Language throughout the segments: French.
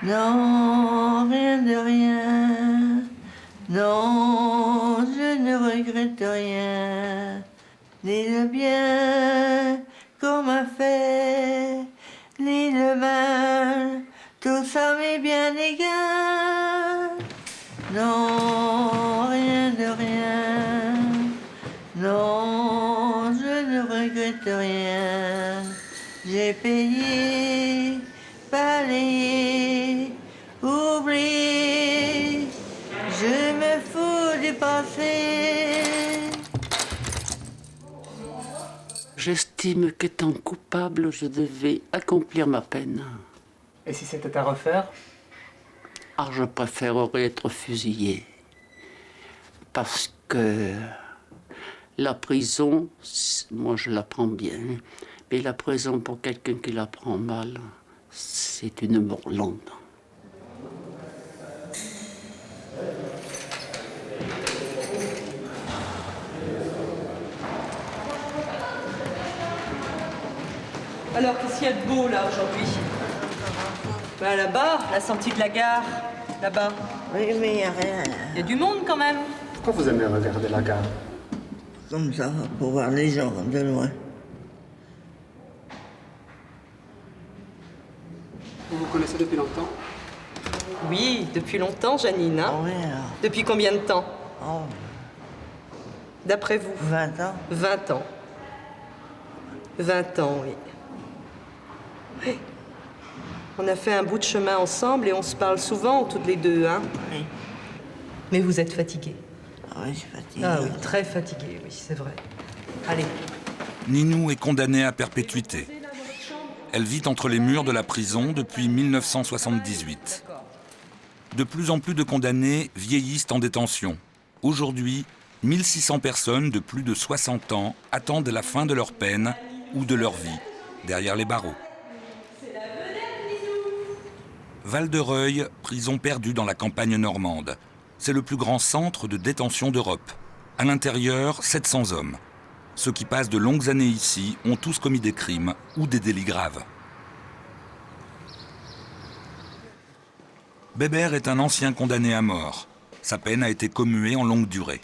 Non, rien de rien. Non, je ne regrette rien. Ni le bien qu'on m'a fait, ni le mal, tout ça m'est bien égal. Non, rien de rien. Non, je ne regrette rien. J'ai payé, balayé, oublié. Je me fous du passé. J'estime qu'étant coupable, je devais accomplir ma peine. Et si c'était à refaire? Ah, je préférerais être fusillé. Parce que la prison, moi je la prends bien, mais la prison pour quelqu'un qui la prend mal, c'est une mort longue. Alors, qu'est-ce qu'il y a de beau, là, aujourd'hui? Ben, là-bas, la sortie de la gare, là-bas. Oui, mais il n'y a rien. Il y a du monde, quand même. Pourquoi vous aimez regarder la gare? Comme ça, pour voir les gens de loin. Vous vous connaissez depuis longtemps? Oui, depuis longtemps, Janine, hein? Oh, oui, alors. Depuis combien de temps? Oh, D'après vous? 20 ans. 20 ans. 20 ans, oui. Oui. On a fait un bout de chemin ensemble et on se parle souvent, toutes les deux, hein? Oui. Mais vous êtes fatiguée. Ah oui, je suis fatiguée. Ah oui, très fatiguée, oui, c'est vrai. Allez. Ninou est condamnée à perpétuité. Elle vit entre les murs de la prison depuis 1978. De plus en plus de condamnés vieillissent en détention. Aujourd'hui, 1600 personnes de plus de 60 ans attendent la fin de leur peine ou de leur vie, derrière les barreaux. Val-de-Reuil, prison perdue dans la campagne normande. C'est le plus grand centre de détention d'Europe. À l'intérieur, 700 hommes. Ceux qui passent de longues années ici ont tous commis des crimes ou des délits graves. Bébert est un ancien condamné à mort. Sa peine a été commuée en longue durée.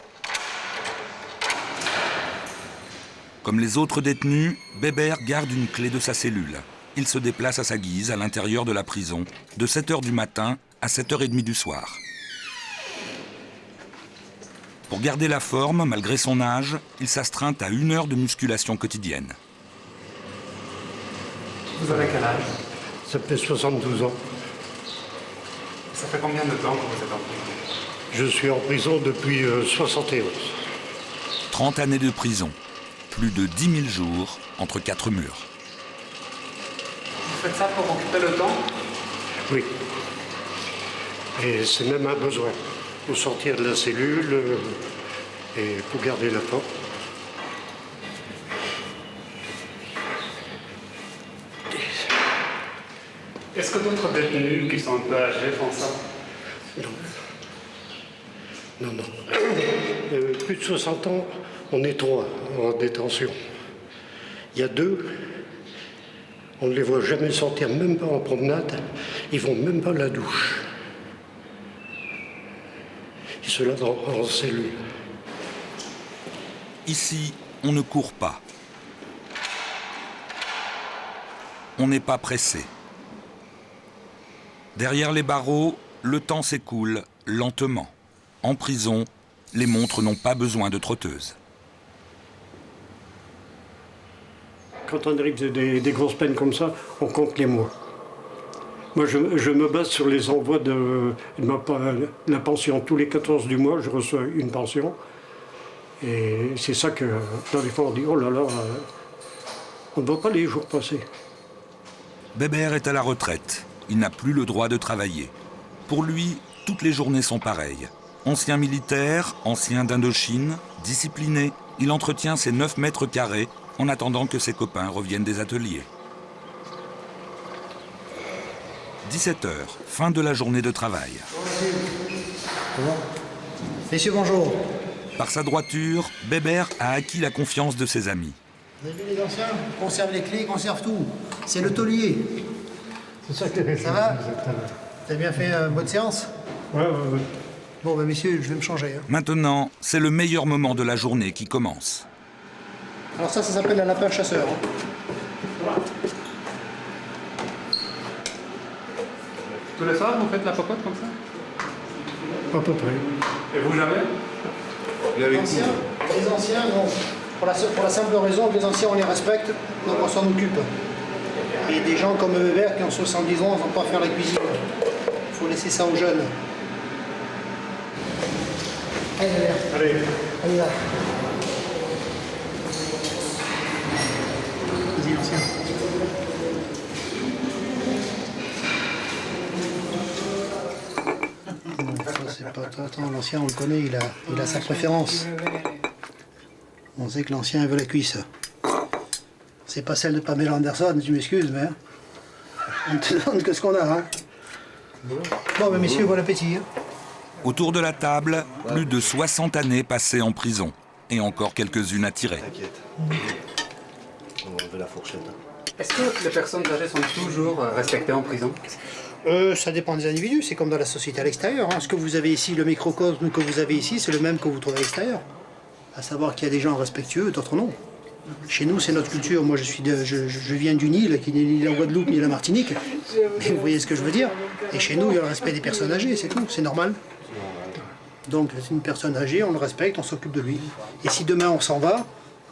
Comme les autres détenus, Bébert garde une clé de sa cellule. Il se déplace à sa guise à l'intérieur de la prison, de 7h du matin à 7h30 du soir. Pour garder la forme, malgré son âge, il s'astreint à 1 heure de musculation quotidienne. Vous avez quel âge? Ça fait 72 ans. Ça fait combien de temps que vous êtes en prison? Je suis en prison depuis 71. 30 années de prison, plus de 10 000 jours entre 4 murs. Vous faites ça pour occuper le temps? Oui. Et c'est même un besoin. Pour sortir de la cellule et pour garder la forme. Est-ce que d'autres détenus qui sont un peu âgés font ça? Non. Non. Plus de 60 ans, on est 3 en détention. Il y a 2, on ne les voit jamais sortir, même pas en promenade. Ils vont même pas à la douche. Ils se lavent en cellule. Ici, on ne court pas. On n'est pas pressé. Derrière les barreaux, le temps s'écoule lentement. En prison, les montres n'ont pas besoin de trotteuses. Quand on arrive des grosses peines comme ça, on compte les mois. Moi, je me base sur les envois de la pension. Tous les 14 du mois, je reçois une pension. Et c'est ça que, dans les fois, on dit, oh là là, on ne voit pas les jours passer. Bébert est à la retraite. Il n'a plus le droit de travailler. Pour lui, toutes les journées sont pareilles. Ancien militaire, ancien d'Indochine, discipliné, il entretient ses 9 mètres carrés en attendant que ses copains reviennent des ateliers. 17h, fin de la journée de travail. Messieurs, bonjour. Par sa droiture, Bébert a acquis la confiance de ses amis. Vous avez vu les anciens? Ils conservent les clés, ils conservent tout. C'est le taulier. C'est ça que Ça va? Vous avez bien fait une bonne séance? Ouais. Bon, ben messieurs, je vais me changer. Hein. Maintenant, c'est le meilleur moment de la journée qui commence. Alors ça s'appelle un lapin chasseur. Hein. Tous les soirs, vous faites la popote comme ça? À peu près. Et vous jamais? Les anciens, non. Pour la simple raison que les anciens, on les respecte, donc on s'en occupe. Et des gens comme Weber qui ont 70 ans, ils ne vont pas faire la cuisine. Il faut laisser ça aux jeunes. Allez, Weber. Allez, là. Vas-y, l'ancien. Attends, l'ancien, on le connaît, il a sa préférence. On sait que l'ancien veut la cuisse. C'est pas celle de Pamela Anderson, tu m'excuses, mais on te donne que ce qu'on a. Hein. Bon, ben messieurs, bon appétit. Hein. Autour de la table, plus de 60 années passées en prison. Et encore quelques-unes à tirer. T'inquiète. On va enlever la fourchette. Est-ce que les personnes âgées sont toujours respectées en prison? Ça dépend des individus, c'est comme dans la société à l'extérieur. Hein. Ce que vous avez ici, le microcosme que vous avez ici, c'est le même que vous trouvez à l'extérieur. À savoir qu'il y a des gens respectueux, d'autres non. Chez nous, c'est notre culture. Moi, je viens d'une île qui n'est ni la Guadeloupe ni la Martinique. Et vous voyez ce que je veux dire? Et chez nous, il y a le respect des personnes âgées, c'est tout, c'est normal. Donc, c'est une personne âgée, on le respecte, on s'occupe de lui. Et si demain on s'en va,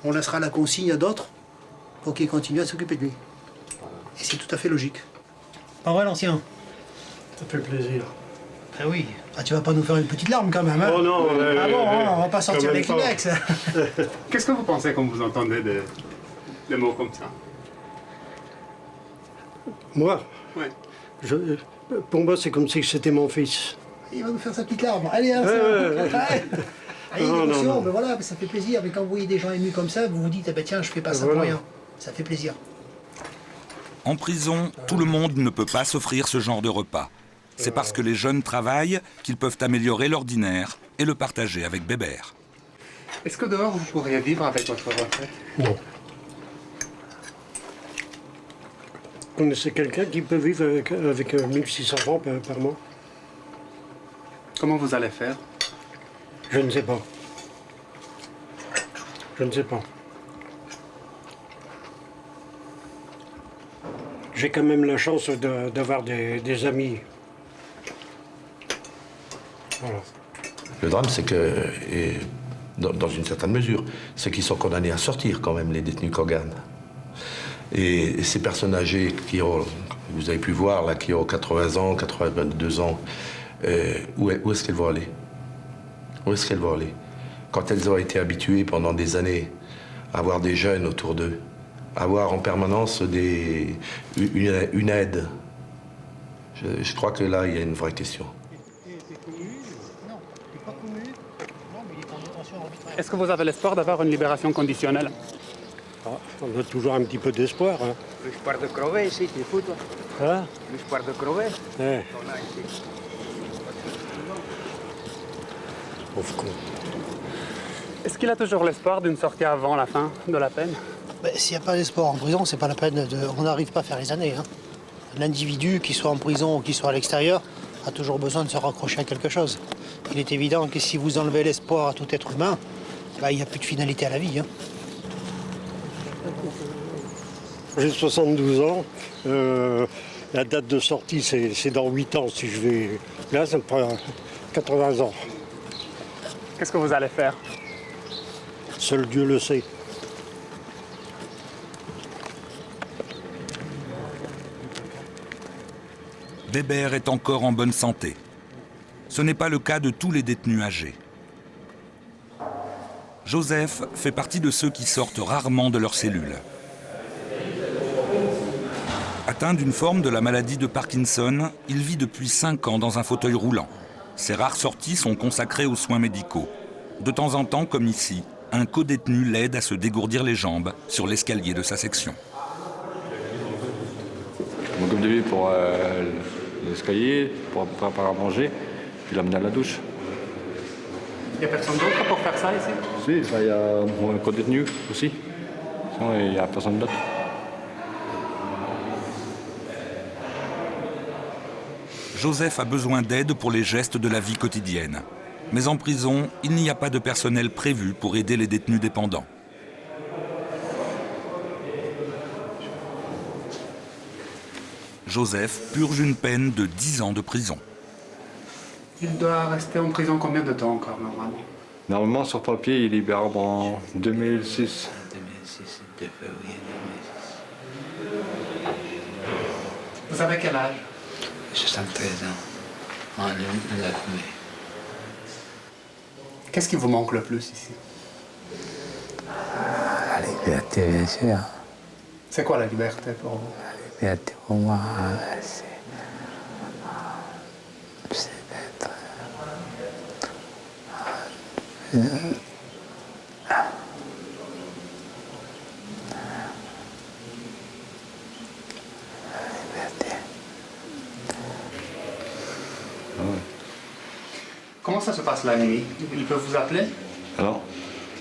on laissera la consigne à d'autres pour qu'ils continuent à s'occuper de lui. Et c'est tout à fait logique. Pas vrai, l'ancien? Ça fait plaisir. Ah oui. Ah, tu vas pas nous faire une petite larme quand même, hein? Oh non, ah bon, hein, on va pas sortir les Kleenex. Qu'est-ce que vous pensez quand vous entendez des mots comme ça? Moi, Ouais. pour moi, c'est comme si c'était mon fils. Il va nous faire sa petite larme. Allez, hein, Allez, l'émotion, ben voilà, ça fait plaisir. Mais quand vous voyez des gens émus comme ça, vous vous dites, eh ben tiens, je fais pas ça pour rien. Ça fait plaisir. En prison, tout le monde ne peut pas s'offrir ce genre de repas. C'est parce que les jeunes travaillent qu'ils peuvent améliorer l'ordinaire et le partager avec Bébert. Est-ce que dehors, vous pourriez vivre avec votre retraite? Non. Vous connaissez quelqu'un qui peut vivre avec 1600 francs par mois? Comment vous allez faire? Je ne sais pas. Je ne sais pas. J'ai quand même la chance d'avoir des amis. Voilà. Le drame, c'est que, et dans une certaine mesure, c'est qu'ils sont condamnés à sortir quand même, les détenus Kogan. Et ces personnes âgées qui ont, vous avez pu voir, là, qui ont 80 ans, 82 ans, où est-ce qu'elles vont aller? Où est-ce qu'elles vont aller? Quand elles ont été habituées pendant des années à avoir des jeunes autour d'eux, à avoir en permanence une aide, je crois que là, il y a une vraie question. Est-ce que vous avez l'espoir d'avoir une libération conditionnelle? On a toujours un petit peu d'espoir. Hein. Luis Pardo Crové, ici, tu es fou, toi? Hein? Luis Pardo Crové? Ouais. On a ici. Pauvre con. Est-ce qu'il a toujours l'espoir d'une sortie avant la fin de la peine? S'il n'y a pas d'espoir en prison, c'est pas la peine on n'arrive pas à faire les années. Hein. L'individu, qu'il soit en prison ou qu'il soit à l'extérieur, a toujours besoin de se raccrocher à quelque chose. Il est évident que si vous enlevez l'espoir à tout être humain, il n'y a plus de finalité à la vie. Hein. J'ai 72 ans. La date de sortie, c'est dans 8 ans si je vais. Là, ça me prend 80 ans. Qu'est-ce que vous allez faire? Seul Dieu le sait. Bébert est encore en bonne santé. Ce n'est pas le cas de tous les détenus âgés. Joseph fait partie de ceux qui sortent rarement de leur cellule. Atteint d'une forme de la maladie de Parkinson, il vit depuis 5 ans dans un fauteuil roulant. Ses rares sorties sont consacrées aux soins médicaux. De temps en temps, comme ici, un codétenu l'aide à se dégourdir les jambes sur l'escalier de sa section. Je m'occupe de lui pour l'escalier, pour préparer à manger, puis l'amener à la douche. Il n'y a personne d'autre pour faire ça ici? Si, il y a un codétenu aussi. Sinon, il n'y a personne d'autre. Joseph a besoin d'aide pour les gestes de la vie quotidienne. Mais en prison, il n'y a pas de personnel prévu pour aider les détenus dépendants. Joseph purge une peine de 10 ans de prison. Il doit rester en prison combien de temps encore, normalement? Normalement, sur papier, il est libérable en 2006. 2006, 2 février 2006. Vous avez quel âge? 73 ans. En 9 mai. Qu'est-ce qui vous manque le plus ici? La liberté, bien sûr. C'est quoi la liberté pour vous? La liberté pour moi, c'est d'être... Comment ça se passe la nuit? Ils peuvent vous appeler? Alors,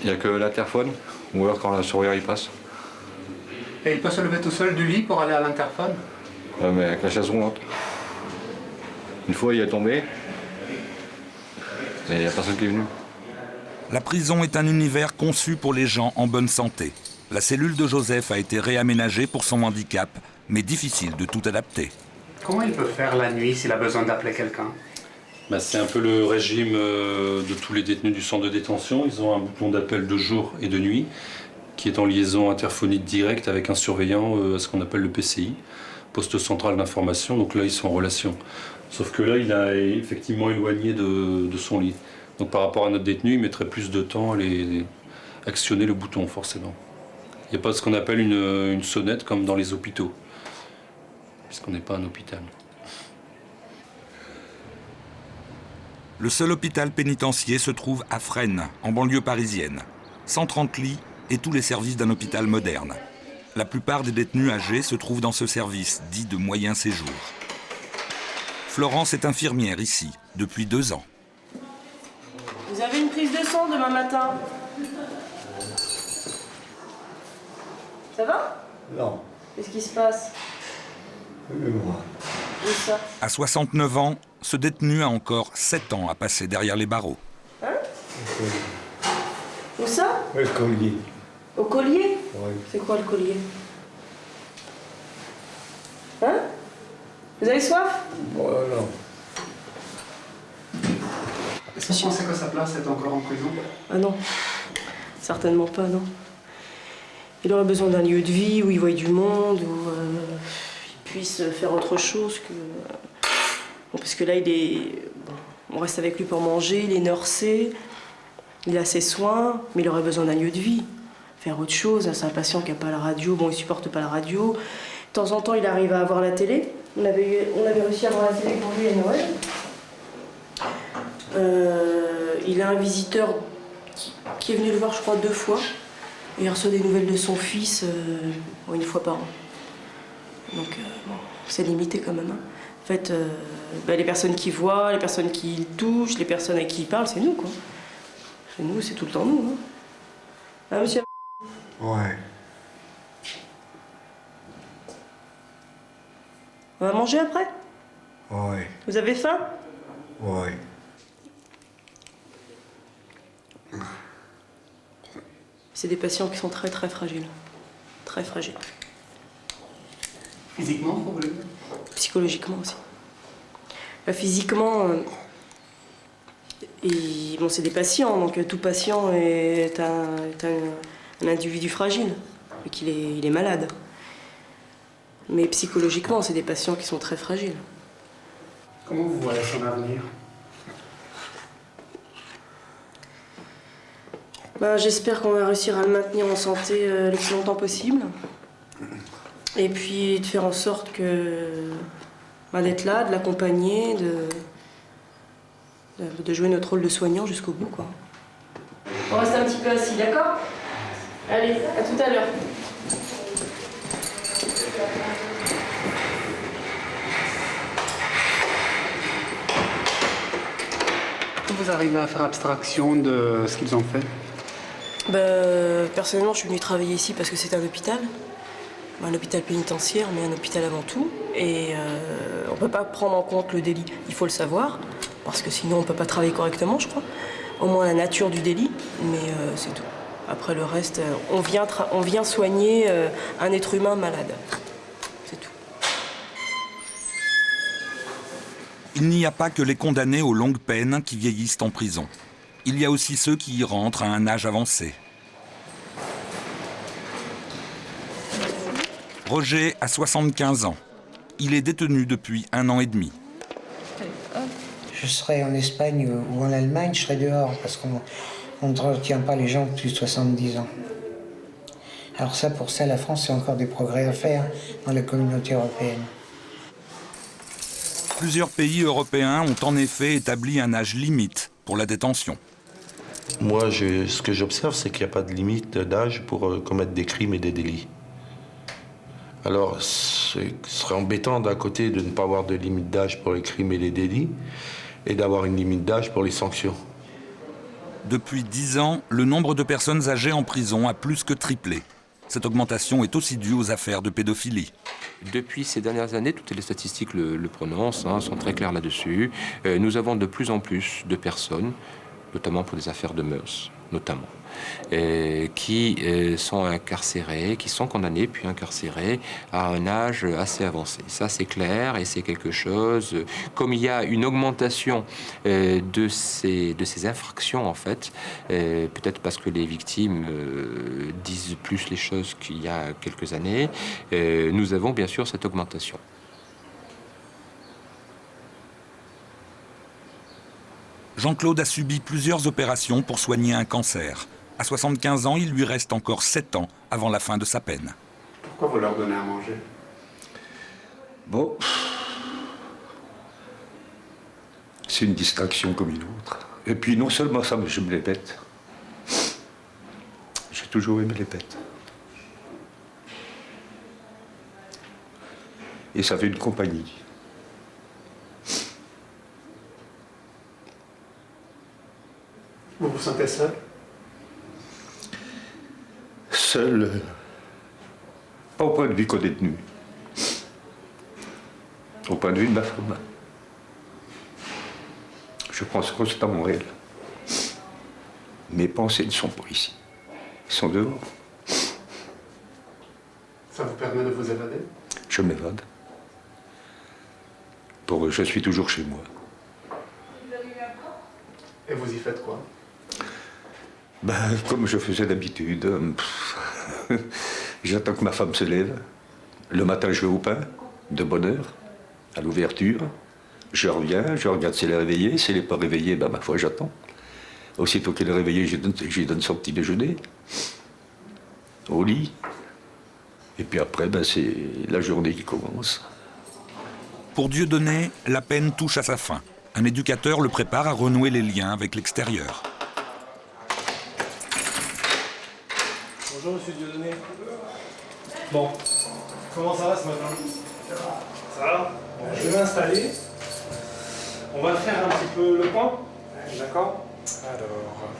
il n'y a que l'interphone, ou alors quand la surveilleur y passe. Et il peut se lever tout seul du lit pour aller à l'interphone? Ouais, mais avec la chaise roulante. Une fois, il est tombé, mais il n'y a personne qui est venu. La prison est un univers conçu pour les gens en bonne santé. La cellule de Joseph a été réaménagée pour son handicap, mais difficile de tout adapter. Comment il peut faire la nuit s'il a besoin d'appeler quelqu'un? C'est un peu le régime de tous les détenus du centre de détention. Ils ont un bouton d'appel de jour et de nuit qui est en liaison interphonique directe avec un surveillant, ce qu'on appelle le PCI, poste central d'information. Donc là, ils sont en relation. Sauf que là, il a effectivement éloigné de son lit. Donc par rapport à notre détenu, il mettrait plus de temps à actionner le bouton, forcément. Il n'y a pas ce qu'on appelle une sonnette comme dans les hôpitaux, puisqu'on n'est pas un hôpital. Le seul hôpital pénitentiaire se trouve à Fresnes, en banlieue parisienne. 130 lits et tous les services d'un hôpital moderne. La plupart des détenus âgés se trouvent dans ce service, dit de moyen séjour. Florence est infirmière ici, depuis 2 ans. Vous avez une prise de sang demain matin? Ça va? Non. Qu'est-ce qui se passe? Moi. Où ça? À 69 ans, ce détenu a encore 7 ans à passer derrière les barreaux. Hein? Où ça? Le collier. Au collier? Oui. C'est quoi le collier? Hein? Vous avez soif? Non. Est-ce que vous pensez que sa place est encore en prison? Ah non, certainement pas, non. Il aurait besoin d'un lieu de vie où il voit du monde, où il puisse faire autre chose que... Bon, parce que là, on reste avec lui pour manger, il est nursé, il a ses soins, mais il aurait besoin d'un lieu de vie. Faire autre chose, c'est un patient qui n'a pas la radio, bon, il supporte pas la radio. De temps en temps, il arrive à avoir la télé. On avait réussi à avoir la télé pour lui à Noël. Il a un visiteur qui est venu le voir, je crois, 2 fois. Et il reçoit des nouvelles de son fils 1 fois par an. Donc, bon, c'est limité quand même. Hein. En fait, les personnes qui voient, les personnes qui touchent, les personnes à qui il parle, c'est nous, quoi. C'est nous, c'est tout le temps nous. Hein. Ah, monsieur? Ouais. On va manger après? Ouais. Vous avez faim? Ouais. C'est des patients qui sont très très fragiles. Très fragiles. Physiquement, vous voulez dire? Psychologiquement aussi. Physiquement, bon, c'est des patients, donc tout patient est un individu fragile, et il est malade. Mais psychologiquement, c'est des patients qui sont très fragiles. Comment vous voyez son avenir? J'espère qu'on va réussir à le maintenir en santé le plus longtemps possible. Et puis de faire en sorte d'être là, de l'accompagner, de jouer notre rôle de soignant jusqu'au bout, quoi. On reste un petit peu assis, d'accord? Allez, à tout à l'heure. Vous arrivez à faire abstraction de ce qu'ils ont fait? Personnellement, je suis venue travailler ici parce que c'est un hôpital. un hôpital pénitentiaire, mais un hôpital avant tout. Et on ne peut pas prendre en compte le délit, il faut le savoir, parce que sinon on ne peut pas travailler correctement, je crois. Au moins la nature du délit, mais c'est tout. Après le reste, on vient soigner un être humain malade. C'est tout. Il n'y a pas que les condamnés aux longues peines qui vieillissent en prison. Il y a aussi ceux qui y rentrent à un âge avancé. Roger a 75 ans. Il est détenu depuis 1 an et demi. Je serais en Espagne ou en Allemagne, je serais dehors parce qu'on ne retient pas les gens de plus de 70 ans. Alors ça, pour ça, la France a encore des progrès à faire dans la communauté européenne. Plusieurs pays européens ont en effet établi un âge limite pour la détention. Moi, ce que j'observe, c'est qu'il n'y a pas de limite d'âge pour commettre des crimes et des délits. Alors, ce serait embêtant d'un côté de ne pas avoir de limite d'âge pour les crimes et les délits et d'avoir une limite d'âge pour les sanctions. Depuis 10 ans, le nombre de personnes âgées en prison a plus que triplé. Cette augmentation est aussi due aux affaires de pédophilie. Depuis ces dernières années, toutes les statistiques le prononcent, sont très claires là-dessus. Nous avons de plus en plus de personnes, notamment pour des affaires de mœurs, notamment, qui sont incarcérées, qui sont condamnées puis incarcérées à un âge assez avancé. Ça, c'est clair et c'est quelque chose. Comme il y a une augmentation de ces infractions, en fait, peut-être parce que les victimes disent plus les choses qu'il y a quelques années, nous avons bien sûr cette augmentation. Jean-Claude a subi plusieurs opérations pour soigner un cancer. À 75 ans, il lui reste encore 7 ans avant la fin de sa peine. Pourquoi vous leur donnez à manger? Bon, c'est une distraction comme une autre. Et puis non seulement ça, mais j'aime les bêtes. J'ai toujours aimé les bêtes. Et ça fait une compagnie. Vous vous sentez seul? Seul, pas au point de vue qu'au détenu. Au point de vue de ma femme. Je pense constamment à elle. Mes pensées ne sont pas ici. Elles sont dehors. Ça vous permet de vous évader? Je m'évade. Je suis toujours chez moi. Et vous y faites quoi? Comme je faisais d'habitude. J'attends que ma femme se lève. Le matin, je vais au pain, de bonne heure, à l'ouverture. Je reviens, je regarde si elle est réveillée. Si elle n'est pas réveillée, ma foi, j'attends. Aussitôt qu'elle est réveillée, je lui donne son petit déjeuner. Au lit. Et puis après, c'est la journée qui commence. Pour Dieudonné, la peine touche à sa fin. Un éducateur le prépare à renouer les liens avec l'extérieur. Bonjour Monsieur Dieudonné. Bon, comment ça va ce matin? Ça va? Bon, je vais m'installer. On va faire un petit peu le point. D'accord? Alors.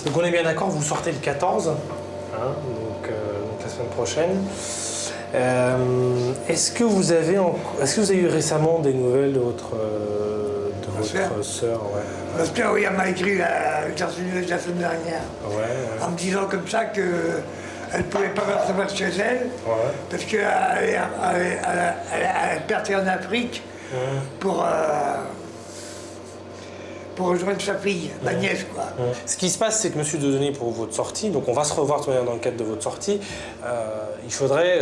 Donc on est bien d'accord, vous sortez le 14, donc la semaine prochaine. Est-ce que vous avez eu récemment des nouvelles de votre sœur? Ma sœur, oui, elle m'a écrit la semaine dernière, en me disant comme ça qu'elle ne pouvait pas recevoir chez elle, parce qu'elle est partie en Afrique pour rejoindre sa fille, ma nièce, quoi. Ce qui se passe, c'est que Monsieur Dieudonné, pour votre sortie, donc on va se revoir tout à l'heure dans le cadre de votre sortie, il faudrait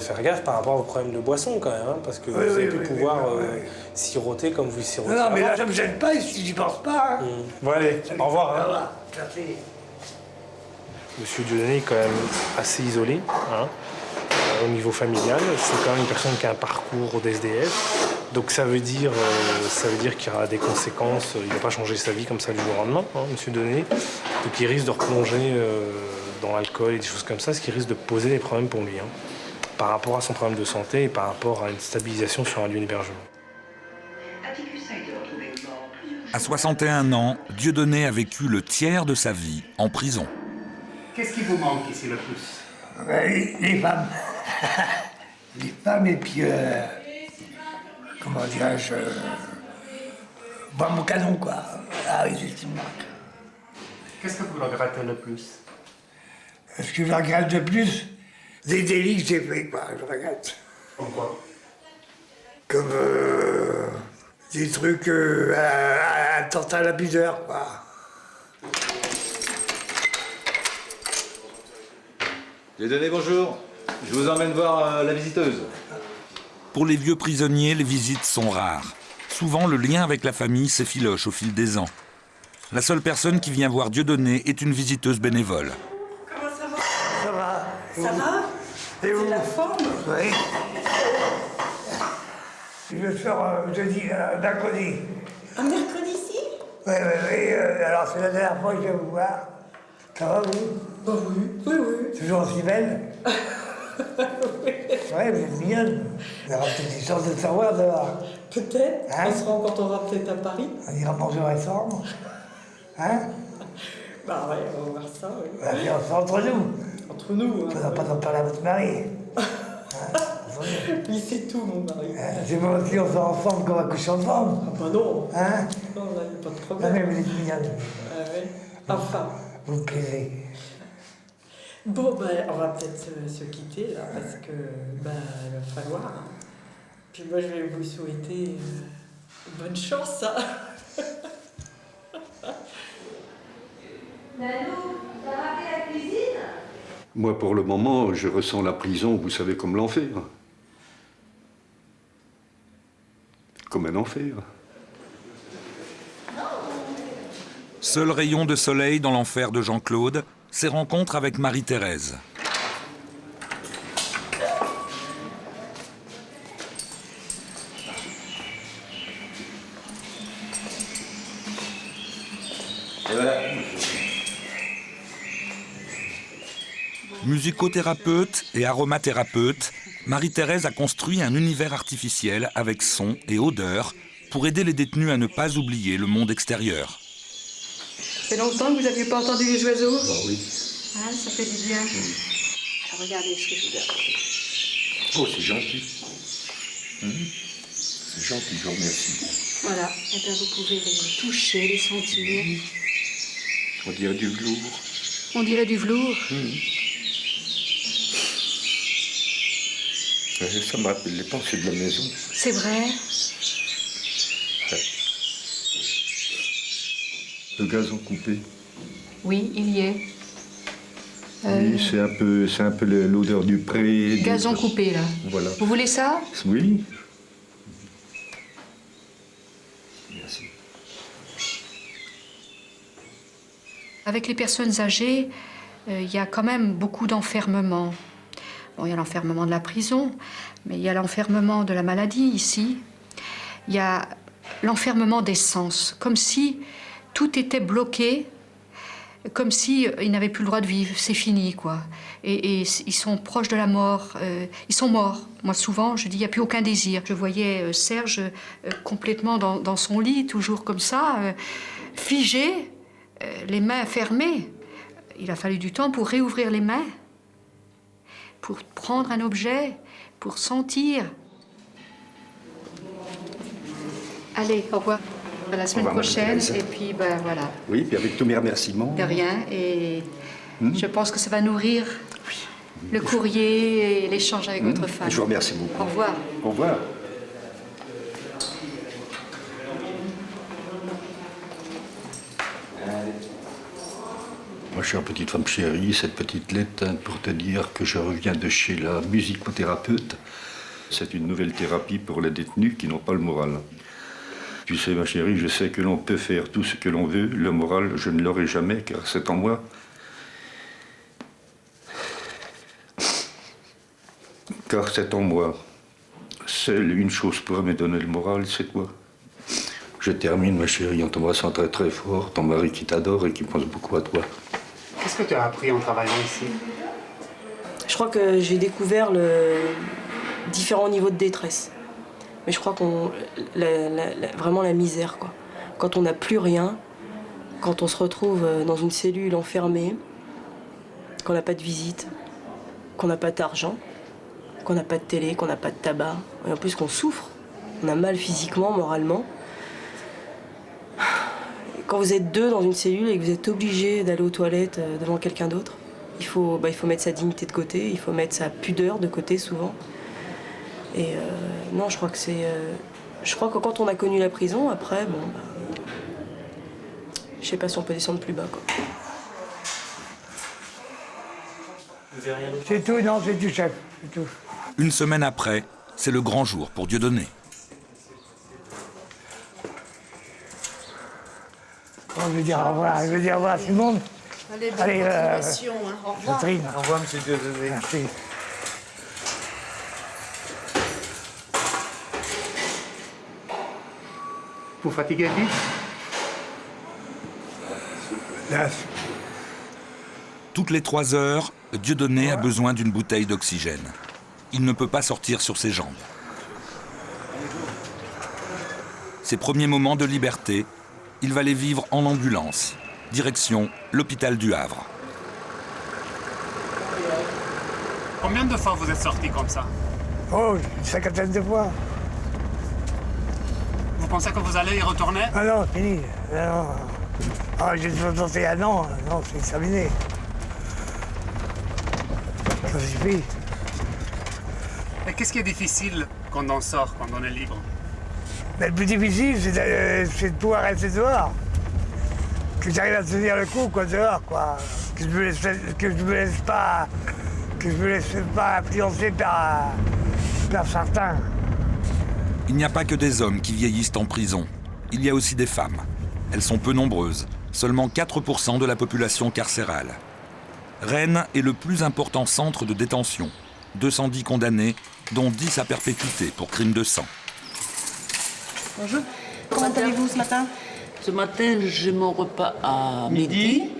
faire gaffe par rapport à vos problèmes de boisson quand même, parce que vous avez pu pouvoir siroter comme vous sirotez. Non, mais là, ça ne me gêne pas, j'y pense pas. Bon, allez, au revoir. Au revoir. Merci. Monsieur Dieudonné est quand même assez isolé, au niveau familial. C'est quand même une personne qui a un parcours d'SDF. Donc ça veut dire qu'il y aura des conséquences. Il ne va pas changer sa vie comme ça du jour au lendemain, Monsieur Dieudonné. Donc il risque de replonger dans l'alcool et des choses comme ça, ce qui risque de poser des problèmes pour lui, par rapport à son problème de santé et par rapport à une stabilisation sur un lieu d'hébergement. À 61 ans, Dieudonné a vécu le tiers de sa vie en prison. Qu'est-ce qui vous manque ici le plus? Les femmes. Les femmes et puis, comment dirais-je, mon canon, quoi. Ah oui, justement. Qu'est-ce que vous regrettez le plus? Ce que je regrette le plus, des délits que j'ai faits, quoi, je regrette. Comme quoi? Comme des trucs, attentat à l'abuseur, quoi. Dieudonné, bonjour. Je vous emmène voir la visiteuse. Pour les vieux prisonniers, les visites sont rares. Souvent, le lien avec la famille s'effiloche au fil des ans. La seule personne qui vient voir Dieudonné est une visiteuse bénévole. Comment ça va? Ça va. Ça va? Et vous? C'est la forme? Oui. Je sors jeudi, mercredi. Un mercredi ici? Oui, alors c'est la dernière fois que je vais vous voir. Ça va, vous? Bah oui. Toujours aussi belle? Oui, vous êtes mignonne. On aura peut-être une chance de le savoir dehors. Peut-être. Hein? On se rencontrera peut-être à Paris. On ira manger au restaurant. Hein? Bah ouais, on va voir ça, oui. Bah, c'est entre nous. Entre nous, hein. Faut pas en parler à votre mari. Il sait tout, mon mari. C'est pas parce qu'on sort ensemble qu'on va coucher ensemble. Ah bah non. Hein? Non, là, il n'y a pas de problème. Non, mais vous êtes mignonne. Ah ouais. Enfin. Vous me plaisez. Bon, ben, on va peut-être se quitter, là, parce que, ben, il va falloir. Hein. Puis moi, je vais vous souhaiter bonne chance, hein. Nanou, t'as raté la cuisine? Moi, pour le moment, je ressens la prison, vous savez, comme l'enfer. Comme un enfer. Seul rayon de soleil dans l'enfer de Jean-Claude, ses rencontres avec Marie-Thérèse. Et voilà. Musicothérapeute et aromathérapeute, Marie-Thérèse a construit un univers artificiel avec son et odeur pour aider les détenus à ne pas oublier le monde extérieur. Ça fait longtemps que vous n'aviez pas entendu les oiseaux? Ah oui. Ah, ça fait du bien. Alors regardez ce que je vous donne. Oh, c'est gentil. C'est gentil, je vous remercie. Voilà, et bien vous pouvez les toucher, les sentir. On dirait du velours. On dirait du velours. Ça me rappelle les pensées de la maison. C'est vrai. Le gazon coupé. Oui, il y est. Oui, c'est un peu l'odeur du pré. Gazon coupé, là. Voilà. Vous voulez ça? Oui. Merci. Avec les personnes âgées, il y a quand même beaucoup d'enfermement. Bon, il y a l'enfermement de la prison, mais il y a l'enfermement de la maladie ici. Il y a l'enfermement des sens, comme si tout était bloqué, comme si ils n'avaient plus le droit de vivre, c'est fini, quoi. Et ils sont proches de la mort, ils sont morts. Moi, souvent, je dis, il n'y a plus aucun désir. Je voyais Serge complètement dans son lit, toujours comme ça, figé, les mains fermées. Il a fallu du temps pour réouvrir les mains, pour prendre un objet, pour sentir. Allez, au revoir. À la semaine prochaine, et puis ben voilà. Oui, puis avec tous mes remerciements. De rien, et je pense que ça va nourrir le courrier et l'échange avec votre femme. Je vous remercie beaucoup. Au revoir. Au revoir. Moi, chère petite femme chérie, cette petite lettre pour te dire que je reviens de chez la musicothérapeute. C'est une nouvelle thérapie pour les détenus qui n'ont pas le moral. Tu sais, ma chérie, je sais que l'on peut faire tout ce que l'on veut. Le moral, je ne l'aurai jamais, car c'est en moi. Car c'est en moi. Seule une chose pourrait me donner le moral, c'est quoi? Je termine, ma chérie, en t'embrassant très très fort, ton mari qui t'adore et qui pense beaucoup à toi. Qu'est-ce que tu as appris en travaillant ici? Je crois que j'ai découvert différents niveaux de détresse. Mais je crois vraiment la misère, quoi. Quand on n'a plus rien, quand on se retrouve dans une cellule enfermée, qu'on n'a pas de visite, qu'on n'a pas d'argent, qu'on n'a pas de télé, qu'on n'a pas de tabac, et en plus qu'on souffre. On a mal physiquement, moralement. Quand vous êtes deux dans une cellule et que vous êtes obligé d'aller aux toilettes devant quelqu'un d'autre, il faut mettre sa dignité de côté, il faut mettre sa pudeur de côté souvent. Et non, je crois que c'est... je crois que quand on a connu la prison, après, bon... je sais pas si on peut descendre plus bas, quoi. C'est tout, non, c'est tout, chef, c'est tout. Une semaine après, c'est le grand jour pour Dieudonné. Bon, je veux dire au revoir à tout le monde. Allez, bonne continuation, au revoir. Catherine. Au revoir, monsieur Dieudonné. Merci. Vous fatiguez vite? Là, Toutes les 3 heures, Dieudonné a besoin d'une bouteille d'oxygène. Il ne peut pas sortir sur ses jambes. Ses premiers moments de liberté, il va les vivre en ambulance, direction l'hôpital du Havre. Combien de fois vous êtes sorti comme ça? oh, une cinquantaine de fois. Vous pensez que vous allez y retourner? Ah non, fini. Non. Ah, j'ai 61 ans, non, c'est terminé. Ça suffit. Et qu'est-ce qui est difficile quand on sort, quand on est libre? Mais le plus difficile, c'est de pouvoir rester dehors. Que j'arrive à tenir le coup, quoi, dehors, quoi. Que je me laisse pas influencer par certains. Il n'y a pas que des hommes qui vieillissent en prison. Il y a aussi des femmes. Elles sont peu nombreuses, seulement 4% de la population carcérale. Rennes est le plus important centre de détention. 210 condamnés, dont 10 à perpétuité pour crimes de sang. Bonjour. Comment allez-vous ce matin? Ce matin, j'ai mon repas à midi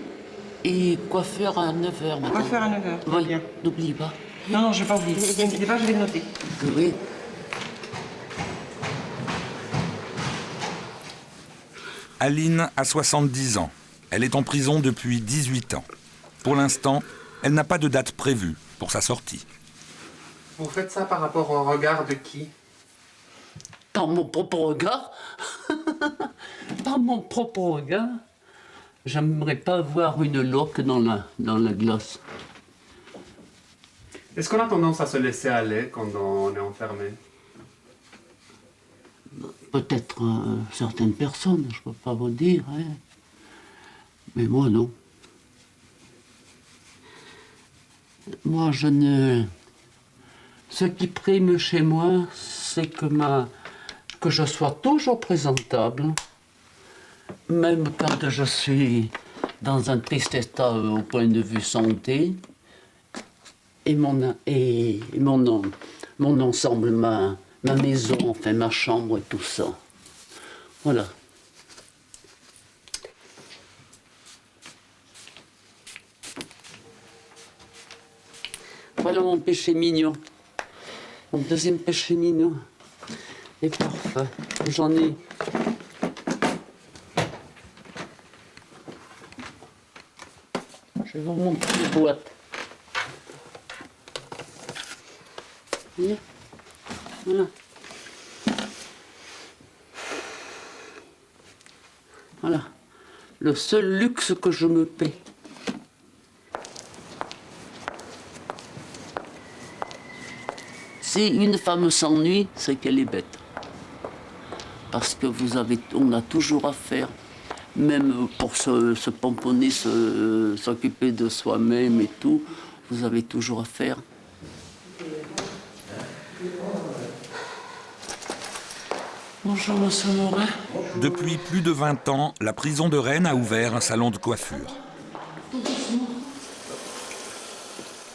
et coiffeur à 9h. Coiffeur à 9h, Oui, bien. n'oublie pas. Non, je ne vais pas oublier. Ne vous inquiétez pas, je vais le noter. Oui. Aline a 70 ans. Elle est en prison depuis 18 ans. Pour l'instant, elle n'a pas de date prévue pour sa sortie. Vous faites ça par rapport au regard de qui? Par mon propre regard. Par mon propre regard. J'aimerais pas avoir une loque dans la glace. Est-ce qu'on a tendance à se laisser aller quand on est enfermé? Peut-être certaines personnes, je peux pas vous dire. Hein. Mais moi, non. Moi, je ne... Ce qui prime chez moi, c'est que je sois toujours présentable, même quand je suis dans un triste état au point de vue santé, et mon ensemble, ma maison, enfin ma chambre et tout ça. Voilà. Voilà mon péché mignon. Mon deuxième péché mignon. Les parfums. J'en ai. Je vais vous montrer les boîtes. Voyez ? Voilà. Voilà. Le seul luxe que je me paie. Si une femme s'ennuie, c'est qu'elle est bête. Parce que on a toujours à faire, même pour se pomponner, s'occuper de soi-même et tout, vous avez toujours à faire. Bonjour, monsieur Morin. Depuis plus de 20 ans, la prison de Rennes a ouvert un salon de coiffure.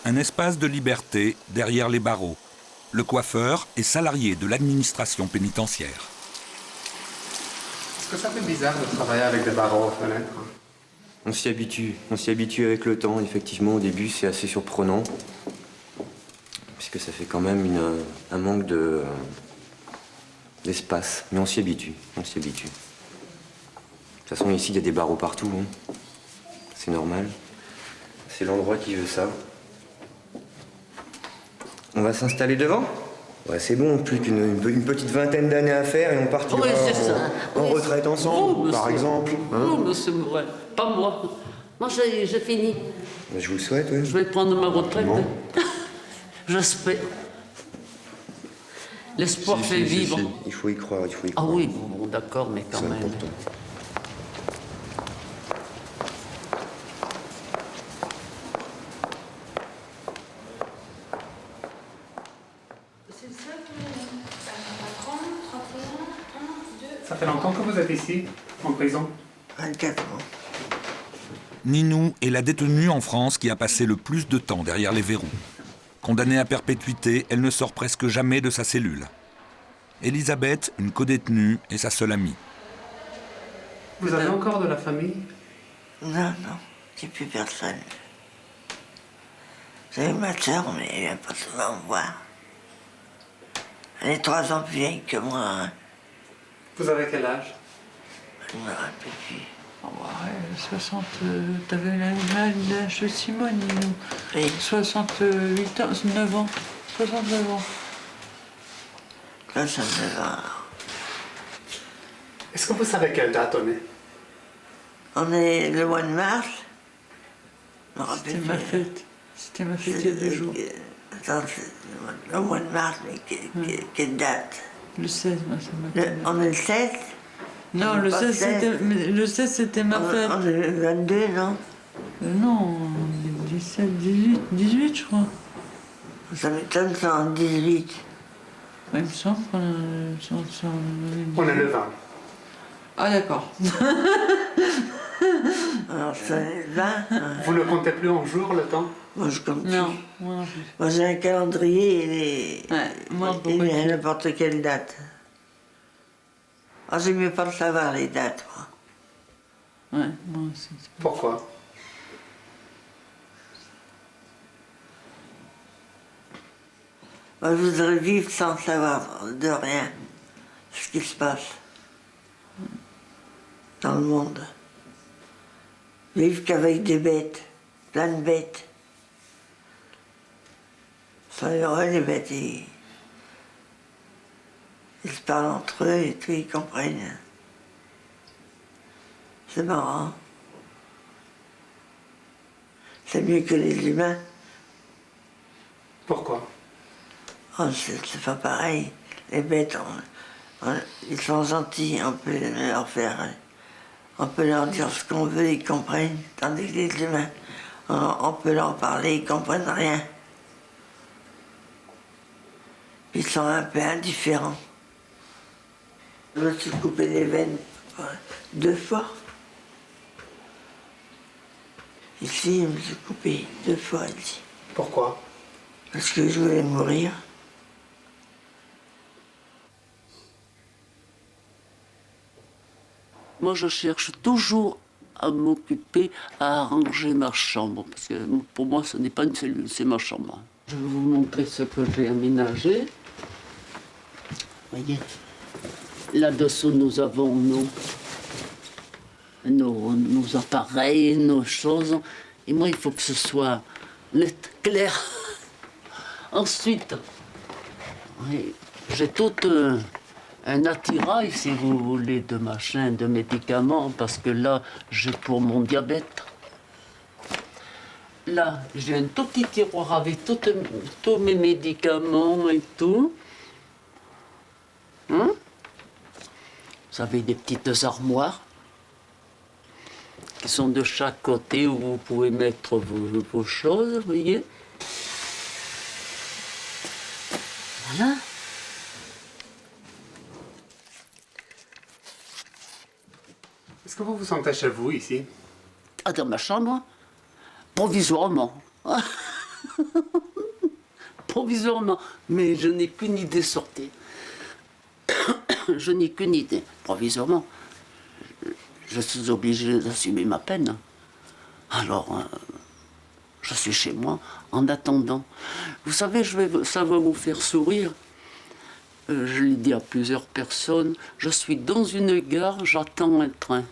Un espace de liberté derrière les barreaux. Le coiffeur est salarié de l'administration pénitentiaire. Est-ce que ça fait bizarre de travailler avec des barreaux aux fenêtres? On s'y habitue avec le temps, effectivement. Au début, c'est assez surprenant, puisque ça fait quand même un manque d'espace. Mais on s'y habitue, De toute façon, ici, il y a des barreaux partout. Hein. C'est normal. C'est l'endroit qui veut ça. On va s'installer devant? Ouais, c'est bon, plus qu'une petite vingtaine d'années à faire et on partira Oui, c'est ça. en retraite ensemble, par exemple. Hein? Vous, monsieur Morel, pas moi. Moi, j'ai fini. Je vous le souhaite, oui. Je vais prendre ma retraite. Bon. J'espère. L'espoir fait vivre. Il faut y croire, il faut y Ah croire. oui, bon d'accord, mais quand même. Important. Ça fait longtemps que vous êtes ici, en prison? 24 ans. Ninou est la détenue en France qui a passé le plus de temps derrière les verrous. Condamnée à perpétuité, elle ne sort presque jamais de sa cellule. Elisabeth, une codétenue, est sa seule amie. Vous avez encore de la famille? Non, non, j'ai plus personne. J'ai ma soeur, mais elle vient pas souvent me voir. Elle est 3 ans plus vieille que moi. Hein. Vous avez quel âge? Je me rappelle plus. Oh, ouais, 60. T'avais l'âge de Simone, nous. Oui. 68 ans, 9 ans. 69 ans. 69 ans. Est-ce que vous savez quelle date on est? On est le mois de mars. Je me rappelle C'était ma plus. fête. C'était ma fête il y a 2 jours. Attends, c'est le mois de mars, mais quelle date? Le 16, moi, c'est ma fête. On est le 16? Non, le 16, c'était ma fête. On est le 22, non? Non, 17, 18, je crois. Ça m'étonne, c'est en 18. Ouais, il me semble qu'on On est le 20. Ah, d'accord. Alors, c'est 20. Vous ne comptez plus en jours le temps? Moi, je compte plus. Non, moi non plus. Moi, j'ai un calendrier, il est à n'importe quelle date. Ah, j'aime mieux pas le savoir, les dates, moi. Ouais, moi aussi. Pourquoi? Moi, je voudrais vivre sans savoir de rien ce qui se passe dans le monde. Vivre qu'avec des bêtes, plein de bêtes. Ça y aurait, les bêtes, ils se parlent entre eux et tout, ils comprennent. C'est marrant. C'est mieux que les humains. Pourquoi? Oh, c'est pas pareil. Les bêtes, ils sont gentils, on peut leur faire... On peut leur dire ce qu'on veut, ils comprennent. Tandis que les humains, on peut leur parler, ils comprennent rien. Ils sont un peu indifférents. Je me suis coupé les veines 2 fois. Ici, je me suis coupé 2 fois ici. Pourquoi? Parce que je voulais mourir. Moi, je cherche toujours à m'occuper, à arranger ma chambre. Parce que pour moi, ce n'est pas une cellule, c'est ma chambre. Je vais vous montrer ce que j'ai aménagé. Voyez, là-dessous, nous avons nos appareils, nos choses. Et moi, il faut que ce soit net, clair. Ensuite, oui, j'ai tout un attirail, si vous voulez, de machins, de médicaments, parce que là, j'ai pour mon diabète. Là, j'ai un tout petit tiroir avec tous mes médicaments et tout. Hein? Vous avez des petites armoires qui sont de chaque côté où vous pouvez mettre vos choses, vous voyez. Voilà. Est-ce que vous vous sentez chez vous ici? Ah, dans ma chambre? Provisoirement. Provisoirement. Mais je n'ai qu'une idée sortie. Je n'ai qu'une idée. Provisoirement. Je suis obligé d'assumer ma peine. Alors, je suis chez moi en attendant. Vous savez, ça va vous faire sourire. Je l'ai dit à plusieurs personnes. Je suis dans une gare, j'attends un train.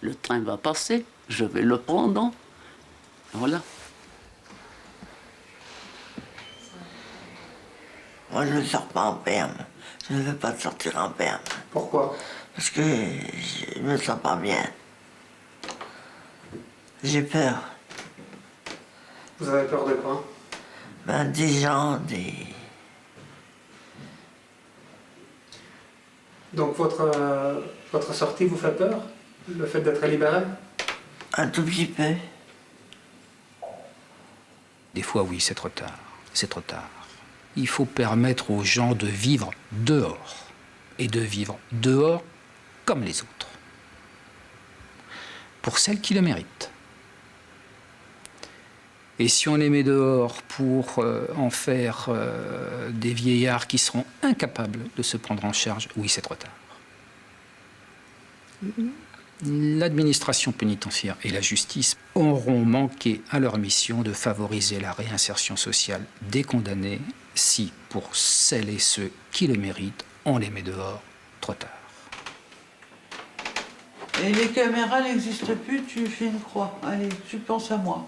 Le train va passer, je vais le prendre. Voilà. Moi, je ne sors pas en perme. Je ne veux pas sortir en perme. Pourquoi? Parce que je me sens pas bien. J'ai peur. Vous avez peur de quoi? Ben, des gens, des... Donc votre sortie vous fait peur? Le fait d'être libéré? Un tout petit peu. Des fois, oui, c'est trop tard. C'est trop tard. Il faut permettre aux gens de vivre dehors. Et de vivre dehors comme les autres. Pour celles qui le méritent. Et si on les met dehors pour en faire des vieillards qui seront incapables de se prendre en charge, oui, c'est trop tard. L'administration pénitentiaire et la justice auront manqué à leur mission de favoriser la réinsertion sociale des condamnés si, pour celles et ceux qui le méritent, on les met dehors trop tard. Et les caméras n'existent plus, tu fais une croix. Allez, tu penses à moi.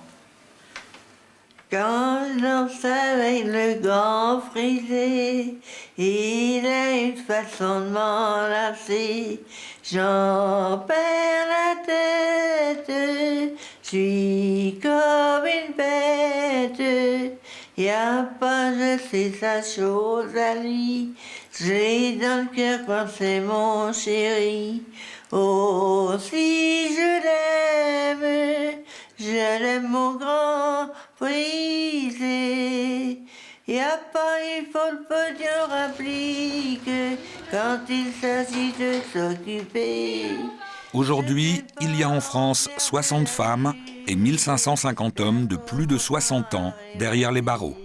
Quand je danse avec le grand frisé, il a une façon de m'enlacer. J'en perds la tête, je suis comme une bête. Y a pas, je sais sa chose à lui. J'ai dans le cœur quand c'est mon chéri. Oh, si je l'aime mon grand brisé. Y a pas, il faut le pognon applique quand il s'agit de s'occuper. Aujourd'hui, il y a en France 60 femmes et 1550 hommes de plus de 60 ans derrière les barreaux.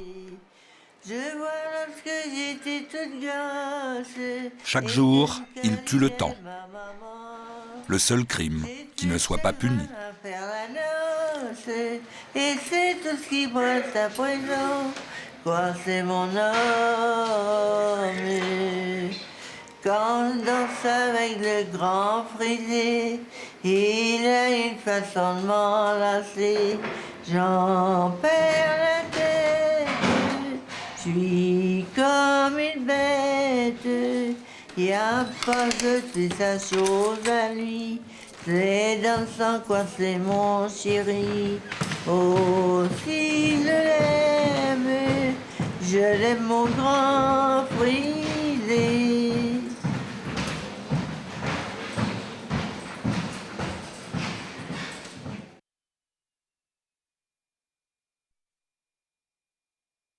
Je vois lorsque j'étais toute gosse. Chaque jour, ils tuent le temps. Le seul crime qui ne soit pas puni. Et c'est tout ce qui reste à présent. Quoi, c'est mon homme. Quand je danse avec le grand frisé, il a une façon de m'enlacer. J'en perds la tête. Je suis comme une bête. Y a pas de c'est sa chose à lui. C'est dans le sang quoi, c'est mon chéri. Oh, si je l'aime mon grand fruit.